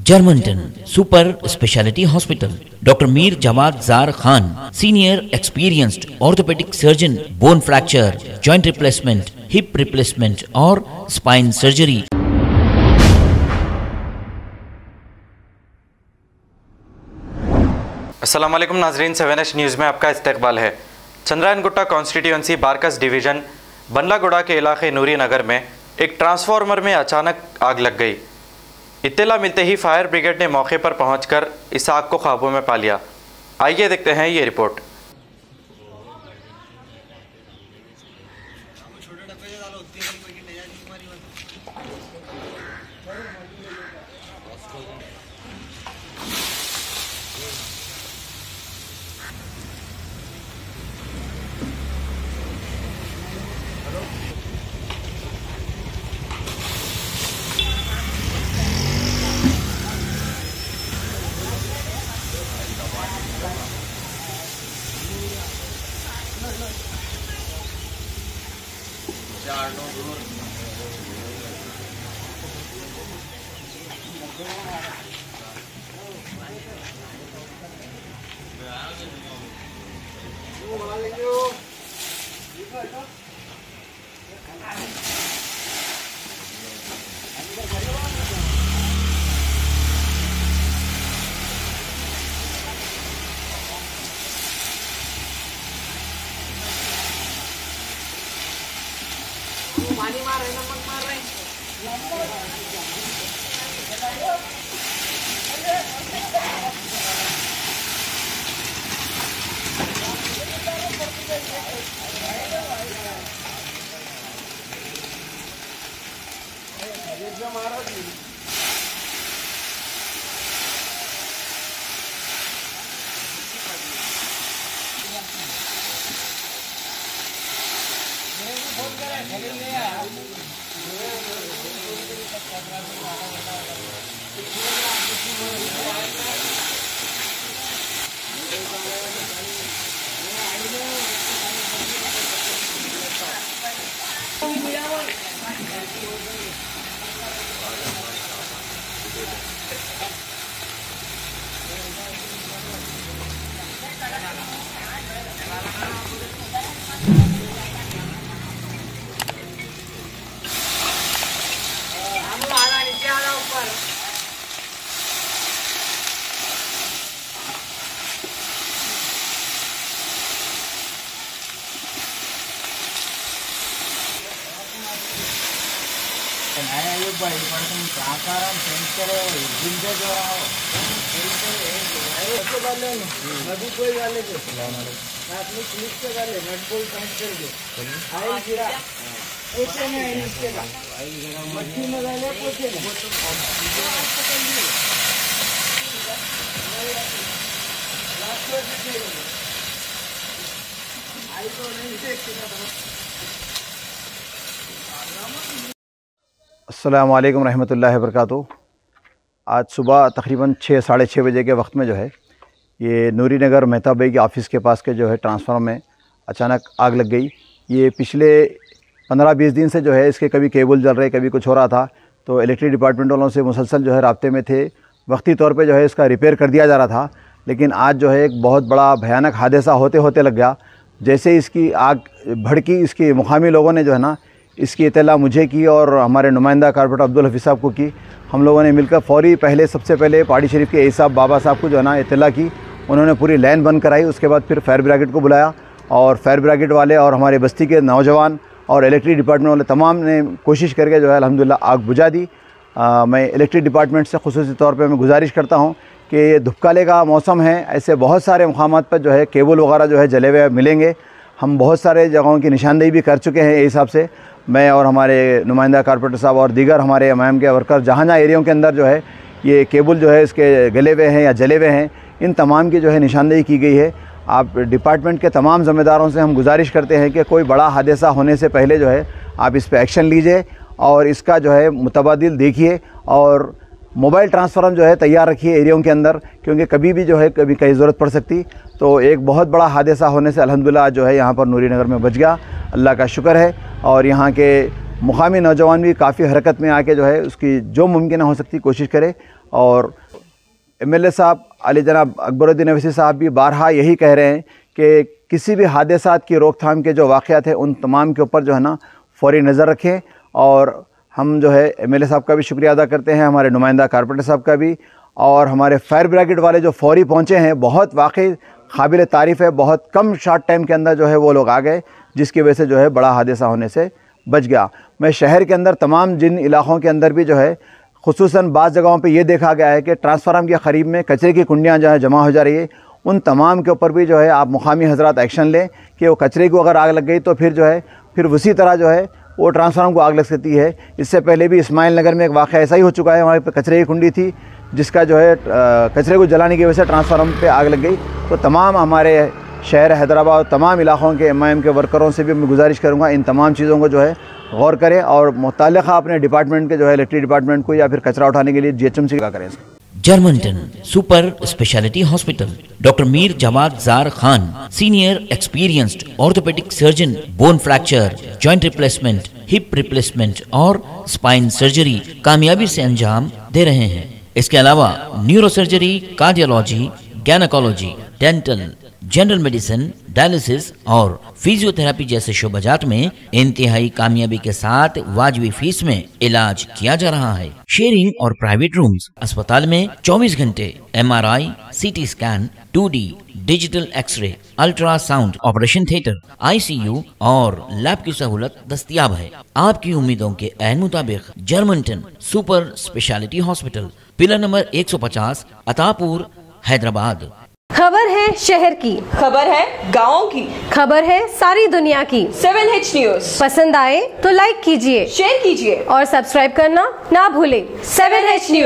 Germanton super speciality hospital, doctor Mir Jawad Jar Khan, senior experienced orthopaedic surgeon, bone fracture, joint replacement, hip replacement और spine surgery. अस्सलाम वालेकुम नाजरीन, 7H news में आपका इस्तकबाल है। Chandrayangutta constituency Barkas division Bandlaguda के इलाके नूरी नगर में एक ट्रांसफार्मर में अचानक आग लग गई। इत्तला मिलते ही फायर ब्रिगेड ने मौके पर पहुंचकर इस आग को काबू में पा लिया। आइए देखते हैं ये रिपोर्ट। पानी मार रहे नमक मार रहे अस्सलामु अलैकुम रहमतुल्लाहि वबरकातुहू। आज सुबह तकरीबन 6 साढ़े 6 बजे के वक्त में जो है ये नूरी नगर मेहताब भाई के ऑफ़िस के पास के जो है ट्रांसफार्मर में अचानक आग लग गई। ये पिछले 15-20 दिन से जो है इसके कभी केबल जल रहे, कभी कुछ हो रहा था, तो इलेक्ट्रिक डिपार्टमेंट वालों से मुसलसल जो है राब्ते में थे। वक्ती तौर पे जो है इसका रिपेयर कर दिया जा रहा था, लेकिन आज जो है एक बहुत बड़ा भयानक हादसा होते होते लग गया। जैसे इसकी आग भड़की, इसके मुकामी लोगों ने जो है ना इसकी इत्तला मुझे की और हमारे नुमाइंदा कारपोरेटर अब्दुल हफीज़ साहब को की। हम लोगों ने मिलकर फौरी सबसे पहले पहाड़ी शरीफ के साहब बाबा साहब को जो है ना इत्तला की। उन्होंने पूरी लाइन बंद कराई। उसके बाद फिर फायर ब्रिगेड को बुलाया और फायर ब्रिगेड वाले और हमारे बस्ती के नौजवान और इलेक्ट्रिक डिपार्टमेंट वाले तमाम ने कोशिश करके जो है अल्हम्दुलिल्लाह आग बुझा दी। मैं इलेक्ट्रिक डिपार्टमेंट से ख़ुसूसी तौर पर मैं गुजारिश करता हूँ कि ये धुपकाले का मौसम है, ऐसे बहुत सारे मुकामात पर जो है केबल वगैरह जो है जले हुए मिलेंगे। हम बहुत सारे जगहों की निशानदेही भी कर चुके हैं। इस हिसाब से मैं और हमारे नुमाइंदा कारपोरेटर साहब और दीगर हमारे अमाम के वर्कर जहाँ जहाँ एरियों के अंदर जो है ये केबल जो है इसके गले हुए हैं या जले हुए हैं, इन तमाम की जो है निशानदेही की गई है। आप डिपार्टमेंट के तमाम ज़िम्मेदारों से हम गुजारिश करते हैं कि कोई बड़ा हादसा होने से पहले जो है आप इस पर एक्शन लीजिए और इसका जो है मुतबादिल देखिए और मोबाइल ट्रांसफार्मर जो है तैयार रखिए एरियों के अंदर, क्योंकि कभी भी जो है कभी कहीं ज़रूरत पड़ सकती। तो एक बहुत बड़ा हादसा होने से अल्हम्दुलिल्लाह जो है यहाँ पर नूरी नगर में बच गया, अल्लाह का शुक्र है। और यहाँ के मुकामी नौजवान भी काफ़ी हरकत में आके जो है उसकी जो मुमकिन हो सकती कोशिश करे। और MLA साहब अली जनाब अकबरुद्दीन अवैसी साहब भी बारहा यही कह रहे हैं कि किसी भी हादसात की रोकथाम के जो वाक़यात हैं उन तमाम के ऊपर जो है ना फ़ौरी नज़र रखें। और हम जो है MLA साहब का भी शुक्रिया अदा करते हैं, हमारे नुमाइंदा कारपोरेटर साहब का भी, और हमारे फायर ब्रिगेड वाले जो फ़ौरी पहुँचे हैं, बहुत वाकई काबिल तारीफ़ है। बहुत कम शॉर्ट टाइम के अंदर जो है वो लोग आ गए, जिसकी वजह से जो है बड़ा हादसा होने से बच गया। मैं शहर के अंदर तमाम जिन इलाक़ों के अंदर भी जो है खुसूसन बाज़ जगहों पे ये देखा गया है कि ट्रांसफार्मर के करीब में कचरे की कुंडियाँ जो है जमा हो जा रही है, उन तमाम के ऊपर भी जो है आप मुकामी हजरात एक्शन लें कि वो कचरे को अगर आग लग गई तो फिर जो है फिर उसी तरह जो है वो ट्रांसफार्मर को आग लग सकती है। इससे पहले भी इस्माइल नगर में एक वाक़या ऐसा ही हो चुका है, वहाँ पर कचरे की कुंडी थी जिसका जो है कचरे को जलाने की वजह से ट्रांसफार्मर पे आग लग गई। तो तमाम हमारे शहर हैदराबाद तमाम इलाक़ों के MIM के वर्करों से भी मैं गुजारिश करूँगा इन तमाम चीज़ों को जो है गौर करें और मुताल्लिक़ा अपने डिपार्टमेंट के जो है इलेक्ट्रिक डिपार्टमेंट को या फिर कचरा उठाने के लिए GHMC का करें। जर्मनटन super speciality hospital, doctor Mir Jamat जार Khan, senior experienced orthopaedic surgeon, bone fracture, joint replacement, hip replacement और स्पाइन सर्जरी कामयाबी से अंजाम दे रहे हैं। इसके अलावा neurosurgery, cardiology, gynaecology, dental, general medicine, dialysis और फिजियोथेरेपी जैसे शोबाजात में इंतहाई कामयाबी के साथ वाजिबी फीस में इलाज किया जा रहा है। शेयरिंग और प्राइवेट रूम्स, अस्पताल में 24 घंटे MRI, CT scan, 2D digital x-ray, ultrasound, operation theatre, ICU और लैब की सहूलत दस्तयाब है। आपकी उम्मीदों के ऐन मुताबिक Germanten super speciality hospital, pillar number 150, Attapur, Hyderabad. खबर है शहर की, खबर है गाँव की, खबर है सारी दुनिया की। 7H न्यूज पसंद आए तो लाइक कीजिए, शेयर कीजिए और सब्सक्राइब करना ना भूलें। 7H news.